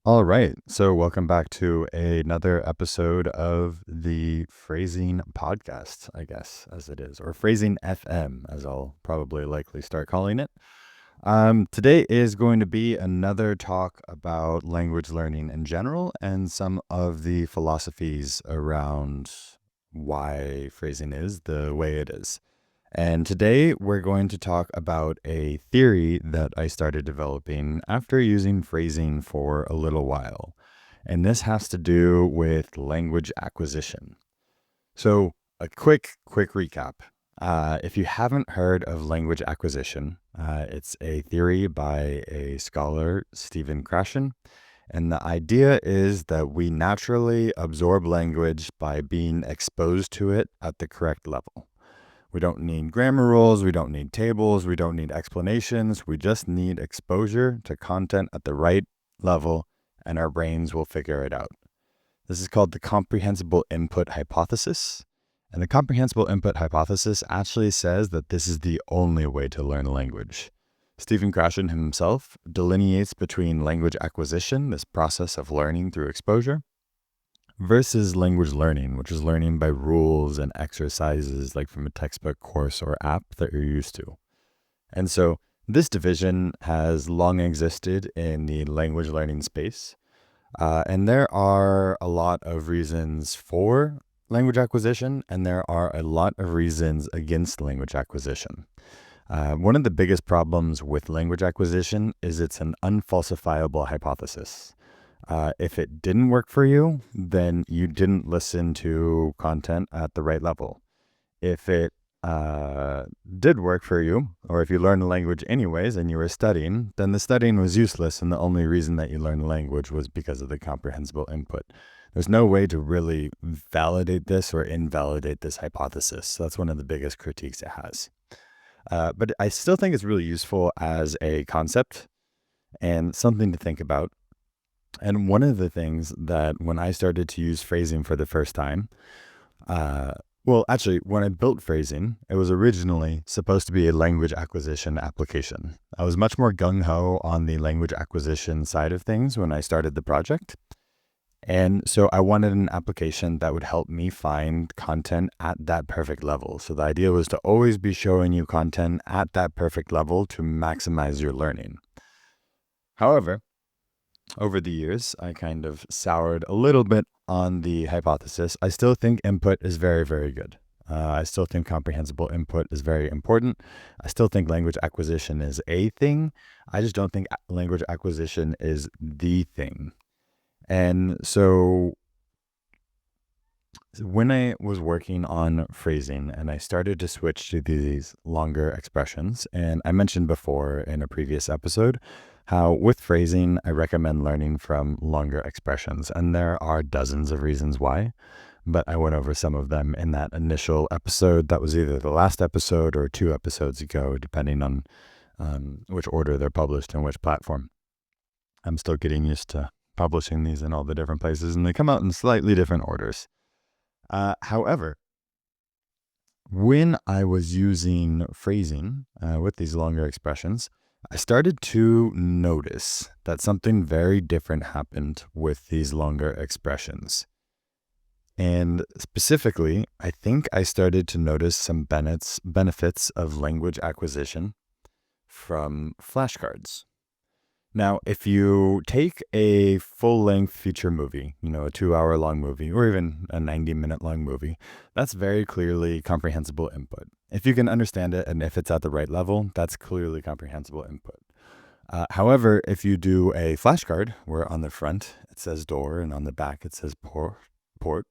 All right. So, welcome back to another episode of the Phrasing Podcast, I guess, as it is, or Phrasing FM, as I'll probably likely start calling it. Today is going to be another talk about language learning in general and some of the philosophies around why phrasing is the way it is. And today we're going to talk about a theory that I started developing after using phrasing for a little while. And this has to do with language acquisition. So, a quick recap. If you haven't heard of language acquisition, it's a theory by a scholar, Stephen Krashen. And the idea is that we naturally absorb language by being exposed to it at the correct level. We don't need grammar rules. We don't need tables. We don't need explanations. We just need exposure to content at the right level, and our brains will figure it out. This is called the comprehensible input hypothesis. And the comprehensible input hypothesis actually says that this is the only way to learn a language. Stephen Krashen himself delineates between language acquisition, this process of learning through exposure, versus language learning, which is learning by rules and exercises like from a textbook, course, or app that you're used to. And so this division has long existed in the language learning space. And there are a lot of reasons for language acquisition, and there are a lot of reasons against language acquisition. One of the biggest problems with language acquisition is it's an unfalsifiable hypothesis. If it didn't work for you, then you didn't listen to content at the right level. If it did work for you, or if you learned a language anyways and you were studying, then the studying was useless, and the only reason that you learned the language was because of the comprehensible input. There's no way to really validate this or invalidate this hypothesis. So that's one of the biggest critiques it has. But I still think it's really useful as a concept and something to think about. And one of the things that when I started to use phrasing for the first time, actually, when I built phrasing, it was originally supposed to be a language acquisition application. I was much more gung-ho on the language acquisition side of things when I started the project. And so I wanted an application that would help me find content at that perfect level. So the idea was to always be showing you content at that perfect level to maximize your learning. However, over the years, I kind of soured a little bit on the hypothesis. I still think input is very, very good. I still think comprehensible input is very important. I still think language acquisition is a thing. I just don't think language acquisition is the thing. And so when I was working on phrasing and I started to switch to these longer expressions, and I mentioned before in a previous episode how with phrasing, I recommend learning from longer expressions. And there are dozens of reasons why, but I went over some of them in that initial episode. That was either the last episode or 2 episodes ago, depending on which order they're published and which platform. I'm still getting used to publishing these in all the different places, and they come out in slightly different orders. However, when I was using phrasing with these longer expressions, I started to notice that something very different happened with these longer expressions. And specifically, I think I started to notice some benefits of language acquisition from flashcards. Now, if you take a full-length feature movie, a 2-hour long movie, or even a 90-minute long movie, that's very clearly comprehensible input. If you can understand it and if it's at the right level, that's clearly comprehensible input. However, if you do a flashcard where on the front it says door and on the back it says port,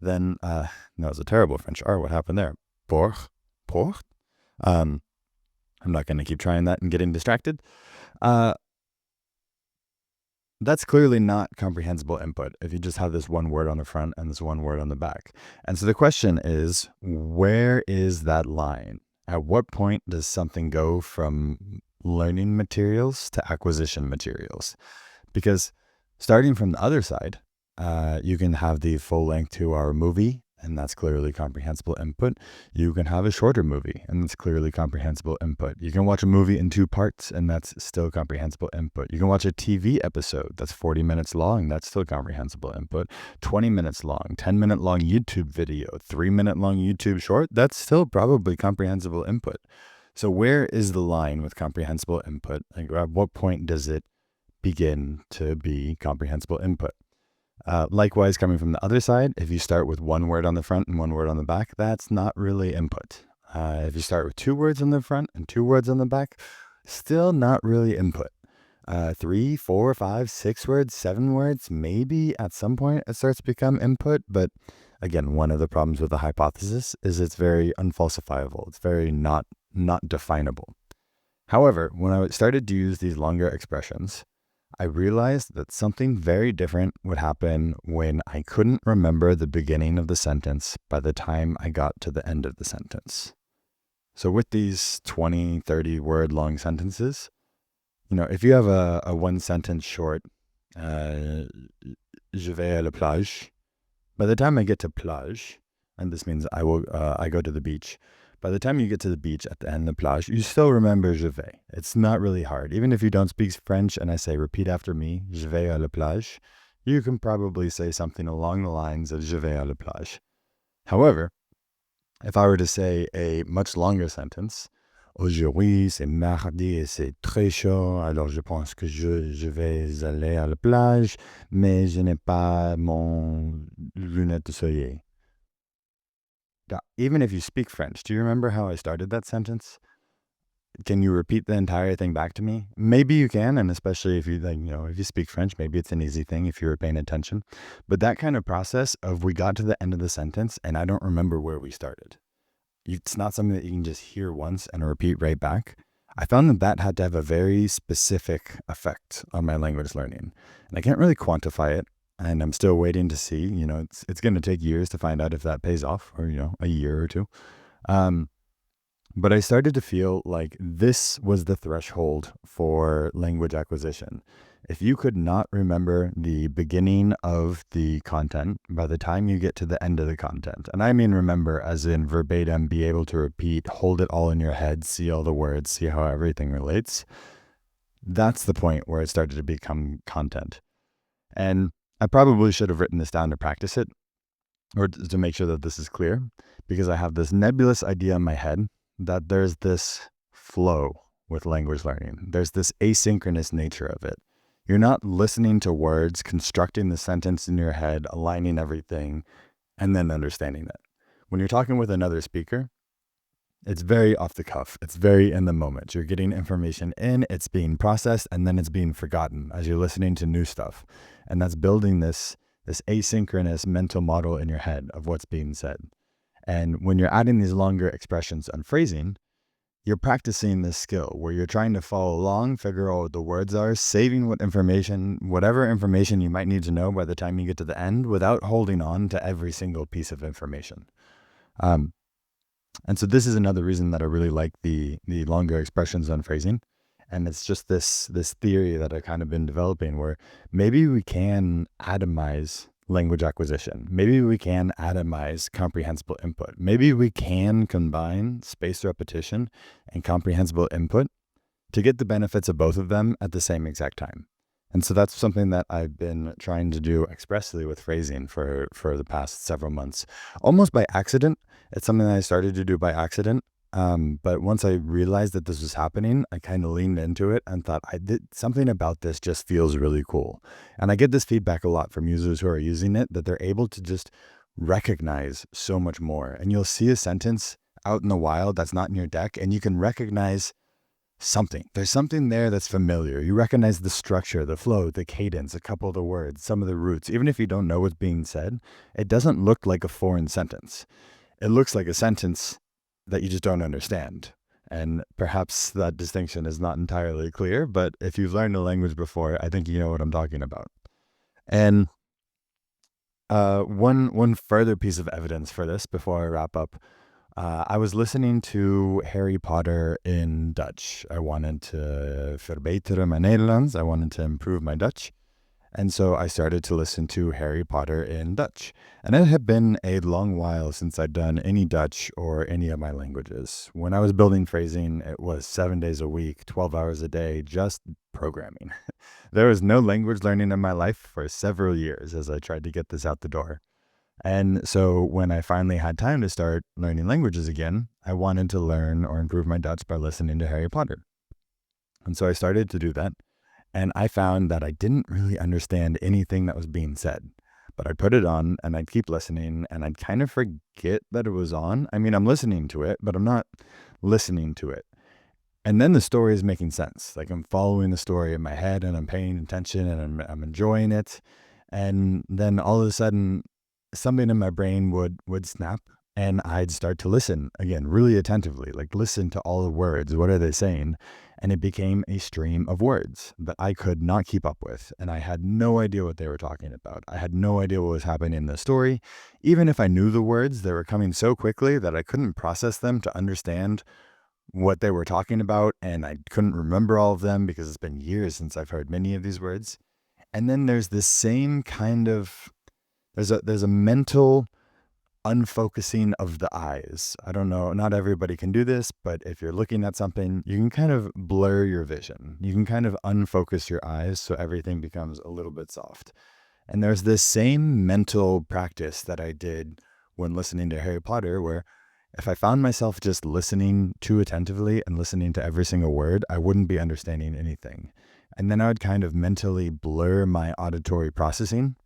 then, that was a terrible French R. What happened there? Port? I'm not going to keep trying that and getting distracted. That's clearly not comprehensible input if you just have this one word on the front and this one word on the back. And so the question is, where is that line? At what point does something go from learning materials to acquisition materials? Because starting from the other side, you can have the full-length 2-hour movie and that's clearly comprehensible input. You can have a shorter movie, and that's clearly comprehensible input. You can watch a movie in 2 parts, and that's still comprehensible input. You can watch a TV episode that's 40 minutes long, that's still comprehensible input. 20 minutes long, 10-minute long YouTube video, 3-minute long YouTube short, that's still probably comprehensible input. So where is the line with comprehensible input? Like, at what point does it begin to be comprehensible input? Likewise, coming from the other side, if you start with 1 word on the front and 1 word on the back, that's not really input. If you start with 2 words on the front and 2 words on the back, still not really input. 3, 4, 5, 6 words, 7 words, maybe at some point it starts to become input. But again, one of the problems with the hypothesis is it's very unfalsifiable. It's very not definable. However, when I started to use these longer expressions, I realized that something very different would happen when I couldn't remember the beginning of the sentence by the time I got to the end of the sentence. So with these 20, 30 word long sentences, if you have a 1-sentence short, je vais à la plage, by the time I get to plage, and this means I go to the beach, by the time you get to the beach at the end of the plage, you still remember je vais. It's not really hard. Even if you don't speak French and I say, repeat after me, je vais à la plage, you can probably say something along the lines of je vais à la plage. However, if I were to say a much longer sentence, aujourd'hui c'est mardi et c'est très chaud, alors je pense que je vais aller à la plage, mais je n'ai pas mon lunette de soleil. Even if you speak French, do you remember how I started that sentence? Can you repeat the entire thing back to me? Maybe you can, and especially if you if you speak French, maybe it's an easy thing if you were paying attention. But that kind of process of we got to the end of the sentence and I don't remember where we started. It's not something that you can just hear once and repeat right back. I found that had to have a very specific effect on my language learning. And I can't really quantify it. And I'm still waiting to see, it's going to take years to find out if that pays off, or, a year or 2. But I started to feel like this was the threshold for language acquisition. If you could not remember the beginning of the content by the time you get to the end of the content, and I mean remember as in verbatim, be able to repeat, hold it all in your head, see all the words, see how everything relates, that's the point where it started to become content. And I probably should have written this down to practice it, or to make sure that this is clear, because I have this nebulous idea in my head that there's this flow with language learning. There's this asynchronous nature of it. You're not listening to words, constructing the sentence in your head, aligning everything, and then understanding it. When you're talking with another speaker, it's very off the cuff. It's very in the moment. You're getting information in, it's being processed, and then it's being forgotten as you're listening to new stuff. And that's building this asynchronous mental model in your head of what's being said. And when you're adding these longer expressions and phrasing, you're practicing this skill where you're trying to follow along, figure out what the words are, saving whatever information you might need to know by the time you get to the end without holding on to every single piece of information. And so this is another reason that I really like the longer expressions on phrasing. And it's just this theory that I've kind of been developing where maybe we can atomize language acquisition. Maybe we can atomize comprehensible input. Maybe we can combine spaced repetition and comprehensible input to get the benefits of both of them at the same exact time. And so that's something that I've been trying to do expressly with phrasing for the past several months, almost by accident. It's something that I started to do by accident. But once I realized that this was happening, I kind of leaned into it and thought something about this just feels really cool. And I get this feedback a lot from users who are using it, that they're able to just recognize so much more. And you'll see a sentence out in the wild that's not in your deck, and you can recognize something. There's something there that's familiar. You recognize the structure, the flow, the cadence, a couple of the words, some of the roots. Even if you don't know what's being said, it doesn't look like a foreign sentence. It looks like a sentence that you just don't understand. And perhaps that distinction is not entirely clear, but if you've learned a language before, I think you know what I'm talking about. And one further piece of evidence for this before I wrap up, I was listening to Harry Potter in Dutch. I wanted to verbeteren mijn Nederlands. I wanted to improve my Dutch. And so I started to listen to Harry Potter in Dutch. And it had been a long while since I'd done any Dutch or any of my languages. When I was building phrasing, it was 7 days a week, 12 hours a day, just programming. There was no language learning in my life for several years as I tried to get this out the door. And so when I finally had time to start learning languages again, I wanted to learn or improve my Dutch by listening to Harry Potter. And so I started to do that. And I found that I didn't really understand anything that was being said. But I'd put it on and I'd keep listening and I'd kind of forget that it was on. I mean, I'm listening to it, but I'm not listening to it. And then the story is making sense. Like I'm following the story in my head and I'm paying attention and I'm enjoying it. And then all of a sudden, something in my brain would snap and I'd start to listen again, really attentively, like listen to all the words. What are they saying? And it became a stream of words that I could not keep up with. And I had no idea what they were talking about. I had no idea what was happening in the story. Even if I knew the words, they were coming so quickly that I couldn't process them to understand what they were talking about. And I couldn't remember all of them because it's been years since I've heard many of these words. And then there's this same kind of, there's a mental unfocusing of the eyes. I don't know, not everybody can do this, but if you're looking at something, you can kind of blur your vision. You can kind of unfocus your eyes so everything becomes a little bit soft. And there's this same mental practice that I did when listening to Harry Potter, where if I found myself just listening too attentively and listening to every single word, I wouldn't be understanding anything. And then I would kind of mentally blur my auditory processing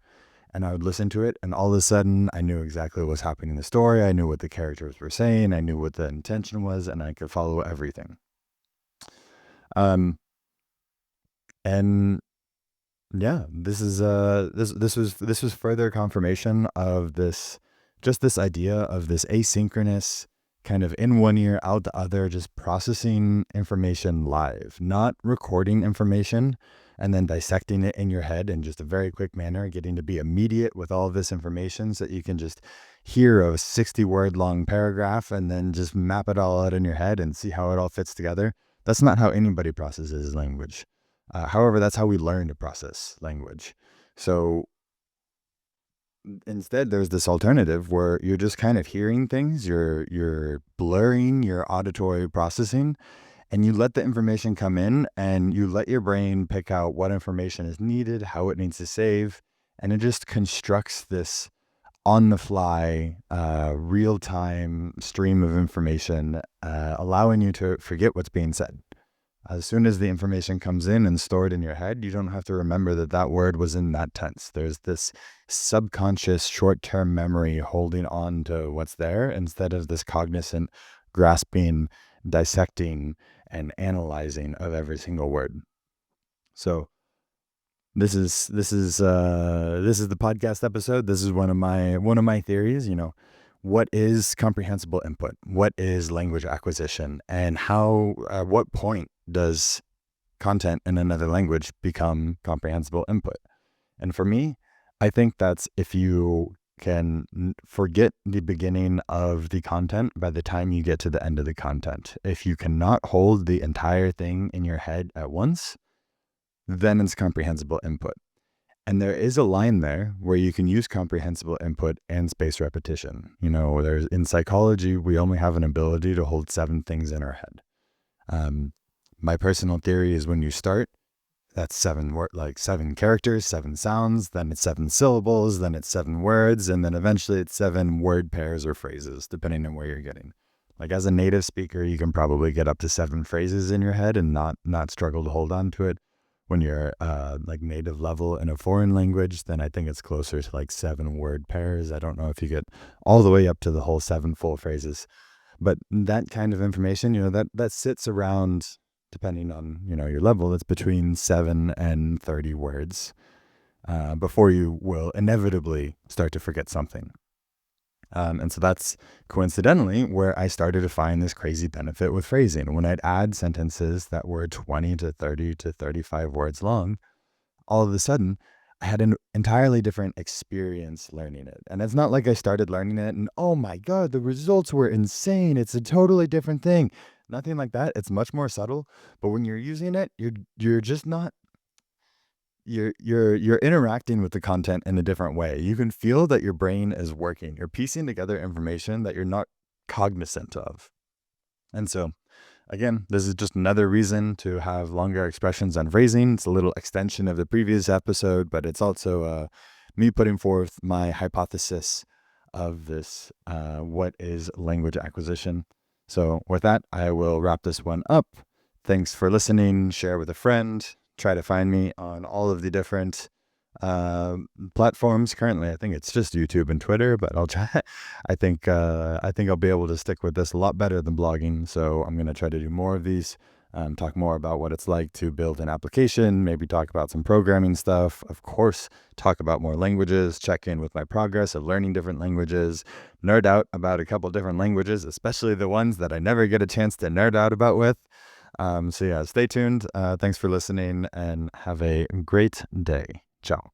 and I would listen to it, and all of a sudden, I knew exactly what was happening in the story. I knew what the characters were saying. I knew what the intention was, and I could follow everything. Um, and yeah, this was further confirmation of this idea of this asynchronous kind of in one ear, out the other, just processing information live, not recording information and then dissecting it in your head in just a very quick manner, getting to be immediate with all of this information so that you can just hear a 60-word long paragraph and then just map it all out in your head and see how it all fits together. That's not how anybody processes language. However, that's how we learn to process language. So instead, there's this alternative where you're just kind of hearing things, you're blurring your auditory processing, and you let the information come in and you let your brain pick out what information is needed, how it needs to save, and it just constructs this on the fly, real time stream of information, allowing you to forget what's being said. As soon as the information comes in and stored in your head, you don't have to remember that that word was in that tense. There's this subconscious short-term memory holding on to what's there instead of this cognizant grasping, dissecting, and analyzing of every single word. So this is the podcast episode. This is one of my theories, what is comprehensible input? What is language acquisition? And how, at what point does content in another language become comprehensible input? And for me, I think that's if you can forget the beginning of the content by the time you get to the end of the content. If you cannot hold the entire thing in your head at once, then it's comprehensible input. And there is a line there where you can use comprehensible input and spaced repetition. There's in psychology, we only have an ability to hold 7 things in our head. My personal theory is when you start, that's 7 characters, 7 sounds, then it's 7 syllables, then it's 7 words, and then eventually it's 7 word pairs or phrases, depending on where you're getting. Like as a native speaker, you can probably get up to 7 phrases in your head and not struggle to hold on to it. When you're like native level in a foreign language, then I think it's closer to like 7 word pairs. I don't know if you get all the way up to the whole 7 full phrases, but that kind of information, that sits around, depending on, your level, it's between 7 and 30 words before you will inevitably start to forget something. And so that's coincidentally where I started to find this crazy benefit with phrasing. When I'd add sentences that were 20 to 30 to 35 words long, all of a sudden I had an entirely different experience learning it. And it's not like I started learning it and, oh my God, the results were insane. It's a totally different thing. Nothing like that. It's much more subtle. But when you're using it, you're just not you're interacting with the content in a different way. You can feel that your brain is working. You're piecing together information that you're not cognizant of. And so, again, this is just another reason to have longer expressions and phrasing. It's a little extension of the previous episode, but it's also me putting forth my hypothesis of this, what is language acquisition. So with that, I will wrap this one up. Thanks for listening. Share with a friend. Try to find me on all of the different platforms. Currently, I think it's just YouTube and Twitter, but I'll try. I think I'll be able to stick with this a lot better than blogging. So I'm going to try to do more of these. Talk more about what it's like to build an application, maybe talk about some programming stuff. Of course, talk about more languages, check in with my progress of learning different languages, nerd out about a couple different languages, especially the ones that I never get a chance to nerd out about with. So yeah, stay tuned. Thanks for listening and have a great day. Ciao.